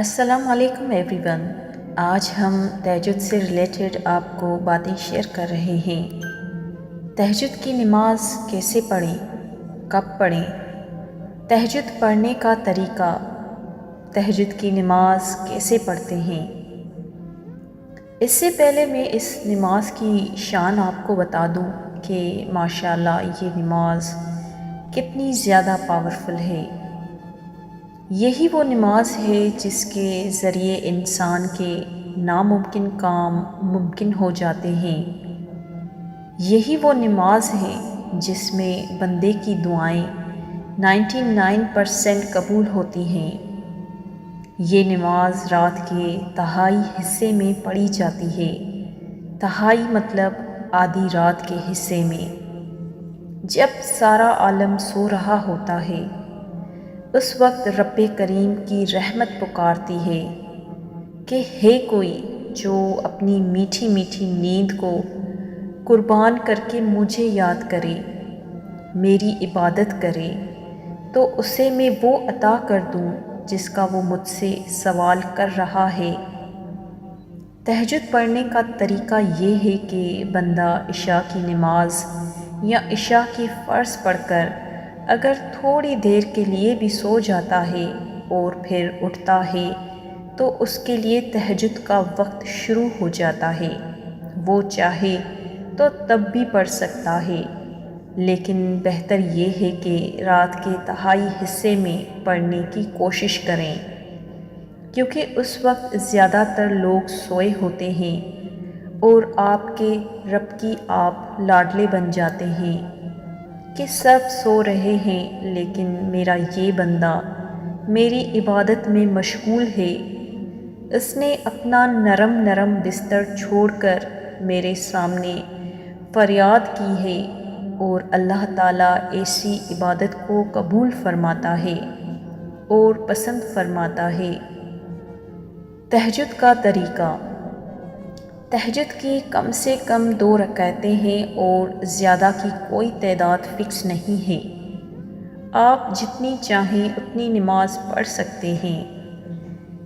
السلام علیکم every one. آج ہم تہجد سے ریلیٹڈ آپ کو باتیں شیئر کر رہے ہیں۔ تہجد کی نماز کیسے پڑھیں، کب پڑھیں، تہجد پڑھنے کا طریقہ، تہجد کی نماز کیسے پڑھتے ہیں۔ اس سے پہلے میں اس نماز کی شان آپ کو بتا دوں کہ ماشاءاللہ یہ نماز کتنی زیادہ پاورفل ہے۔ یہی وہ نماز ہے جس کے ذریعے انسان کے ناممکن کام ممکن ہو جاتے ہیں۔ یہی وہ نماز ہے جس میں بندے کی دعائیں 99% قبول ہوتی ہیں۔ یہ نماز رات کے تہائی حصے میں پڑھی جاتی ہے۔ تہائی مطلب آدھی رات کے حصے میں، جب سارا عالم سو رہا ہوتا ہے۔ اس وقت رب کریم کی رحمت پکارتی ہے کہ ہے کوئی جو اپنی میٹھی میٹھی نیند کو قربان کر کے مجھے یاد کرے، میری عبادت کرے، تو اسے میں وہ عطا کر دوں جس کا وہ مجھ سے سوال کر رہا ہے۔ تہجد پڑھنے کا طریقہ یہ ہے کہ بندہ عشاء کی نماز یا عشاء کی فرض پڑھ کر اگر تھوڑی دیر کے لیے بھی سو جاتا ہے اور پھر اٹھتا ہے تو اس کے لیے تہجد کا وقت شروع ہو جاتا ہے۔ وہ چاہے تو تب بھی پڑھ سکتا ہے، لیکن بہتر یہ ہے کہ رات کے تہائی حصے میں پڑھنے کی کوشش کریں، کیونکہ اس وقت زیادہ تر لوگ سوئے ہوتے ہیں اور آپ کے رب کی آپ لاڈلے بن جاتے ہیں کہ سب سو رہے ہیں لیکن میرا یہ بندہ میری عبادت میں مشغول ہے۔ اس نے اپنا نرم نرم بستر چھوڑ کر میرے سامنے فریاد کی ہے، اور اللہ تعالیٰ ایسی عبادت کو قبول فرماتا ہے اور پسند فرماتا ہے۔ تہجد کا طریقہ، تہجد کی کم سے کم 2 رکعتیں ہیں اور زیادہ کی کوئی تعداد فکس نہیں ہے۔ آپ جتنی چاہیں اتنی نماز پڑھ سکتے ہیں۔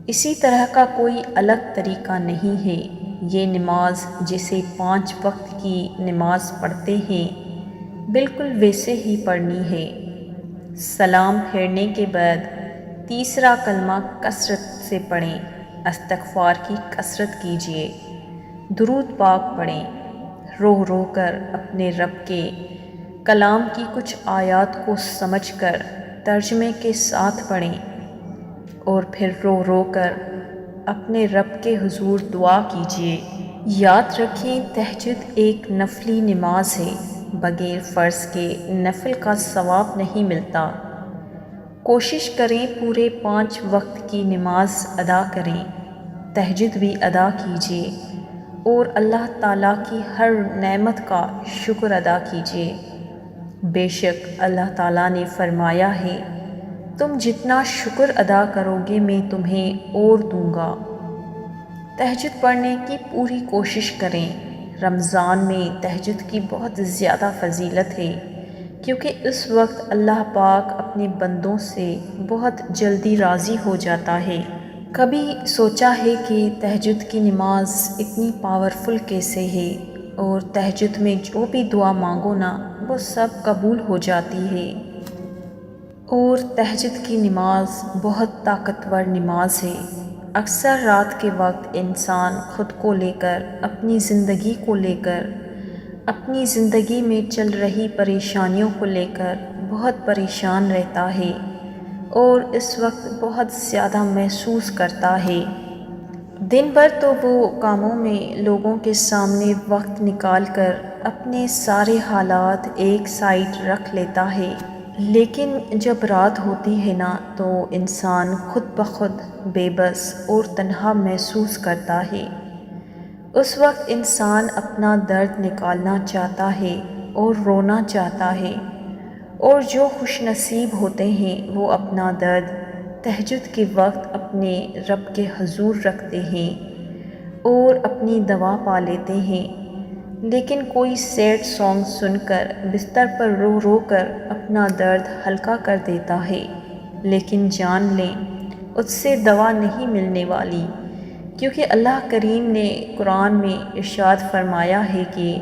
اسی طرح کا کوئی الگ طریقہ نہیں ہے۔ یہ نماز جیسے 5 وقت کی نماز پڑھتے ہیں بالکل ویسے ہی پڑھنی ہے۔ سلام پھیرنے کے بعد تیسرا کلمہ کثرت سے پڑھیں، استغفار کی کثرت کیجیے، درود پاک پڑھیں، رو رو کر اپنے رب کے کلام کی کچھ آیات کو سمجھ کر ترجمے کے ساتھ پڑھیں، اور پھر رو رو کر اپنے رب کے حضور دعا کیجیے۔ یاد رکھیں تہجد ایک نفلی نماز ہے، بغیر فرض کے نفل کا ثواب نہیں ملتا۔ کوشش کریں پورے 5 وقت کی نماز ادا کریں، تہجد بھی ادا کیجیے اور اللہ تعالیٰ کی ہر نعمت کا شکر ادا کیجیے۔ بے شک اللہ تعالیٰ نے فرمایا ہے، تم جتنا شکر ادا کرو گے میں تمہیں اور دوں گا۔ تہجد پڑھنے کی پوری کوشش کریں۔ رمضان میں تہجد کی بہت زیادہ فضیلت ہے، کیونکہ اس وقت اللہ پاک اپنے بندوں سے بہت جلدی راضی ہو جاتا ہے۔ کبھی سوچا ہے کہ تہجد کی نماز اتنی پاورفل کیسے ہے، اور تہجد میں جو بھی دعا مانگو نا وہ سب قبول ہو جاتی ہے۔ اور تہجد کی نماز بہت طاقتور نماز ہے۔ اکثر رات کے وقت انسان خود کو لے کر، اپنی زندگی کو لے کر، اپنی زندگی میں چل رہی پریشانیوں کو لے کر بہت پریشان رہتا ہے اور اس وقت بہت زیادہ محسوس کرتا ہے۔ دن بھر تو وہ کاموں میں لوگوں کے سامنے وقت نکال کر اپنے سارے حالات ایک سائیڈ رکھ لیتا ہے، لیکن جب رات ہوتی ہے نا تو انسان خود بخود بے بس اور تنہا محسوس کرتا ہے۔ اس وقت انسان اپنا درد نکالنا چاہتا ہے اور رونا چاہتا ہے، اور جو خوش نصیب ہوتے ہیں وہ اپنا درد تہجد کے وقت اپنے رب کے حضور رکھتے ہیں اور اپنی دوا پا لیتے ہیں۔ لیکن کوئی سیڈ سانگ سن کر بستر پر رو رو کر اپنا درد ہلکا کر دیتا ہے، لیکن جان لیں اس سے دوا نہیں ملنے والی، کیونکہ اللہ کریم نے قرآن میں ارشاد فرمایا ہے کہ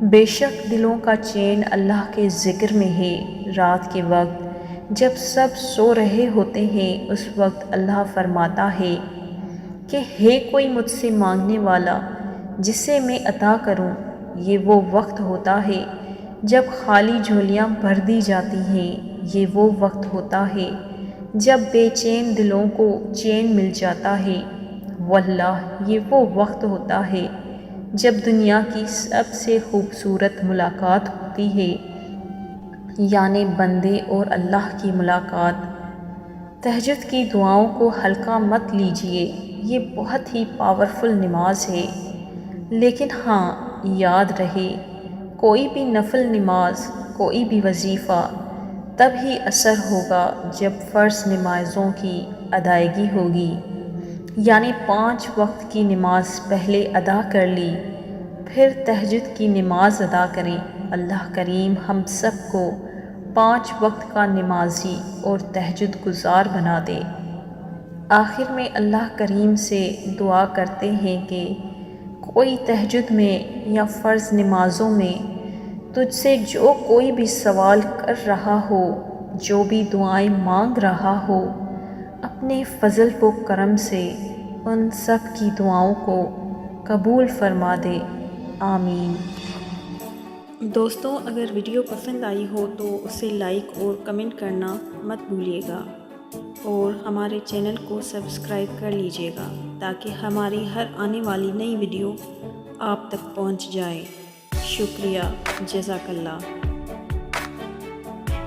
بے شک دلوں کا چین اللہ کے ذکر میں ہے۔ رات کے وقت جب سب سو رہے ہوتے ہیں اس وقت اللہ فرماتا ہے کہ ہے کوئی مجھ سے مانگنے والا جسے میں عطا کروں۔ یہ وہ وقت ہوتا ہے جب خالی جھولیاں بھر دی جاتی ہیں، یہ وہ وقت ہوتا ہے جب بے چین دلوں کو چین مل جاتا ہے، واللہ یہ وہ وقت ہوتا ہے جب دنیا کی سب سے خوبصورت ملاقات ہوتی ہے، یعنی بندے اور اللہ کی ملاقات۔ تہجد کی دعاؤں کو ہلکا مت لیجیے، یہ بہت ہی پاورفل نماز ہے، لیکن ہاں یاد رہے کوئی بھی نفل نماز، کوئی بھی وظیفہ تب ہی اثر ہوگا جب فرض نمازوں کی ادائیگی ہوگی، یعنی 5 وقت کی نماز پہلے ادا کر لی پھر تہجد کی نماز ادا کریں۔ اللہ کریم ہم سب کو 5 وقت کا نمازی اور تہجد گزار بنا دے۔ آخر میں اللہ کریم سے دعا کرتے ہیں کہ کوئی تہجد میں یا فرض نمازوں میں تجھ سے جو کوئی بھی سوال کر رہا ہو، جو بھی دعائیں مانگ رہا ہو، اپنے فضل و کرم سے ان سب کی دعاؤں کو قبول فرما دے، آمین۔ دوستوں، اگر ویڈیو پسند آئی ہو تو اسے لائک اور کمنٹ کرنا مت بھولیے گا، اور ہمارے چینل کو سبسکرائب کر لیجیے گا تاکہ ہماری ہر آنے والی نئی ویڈیو آپ تک پہنچ جائے۔ شکریہ، جزاک اللہ۔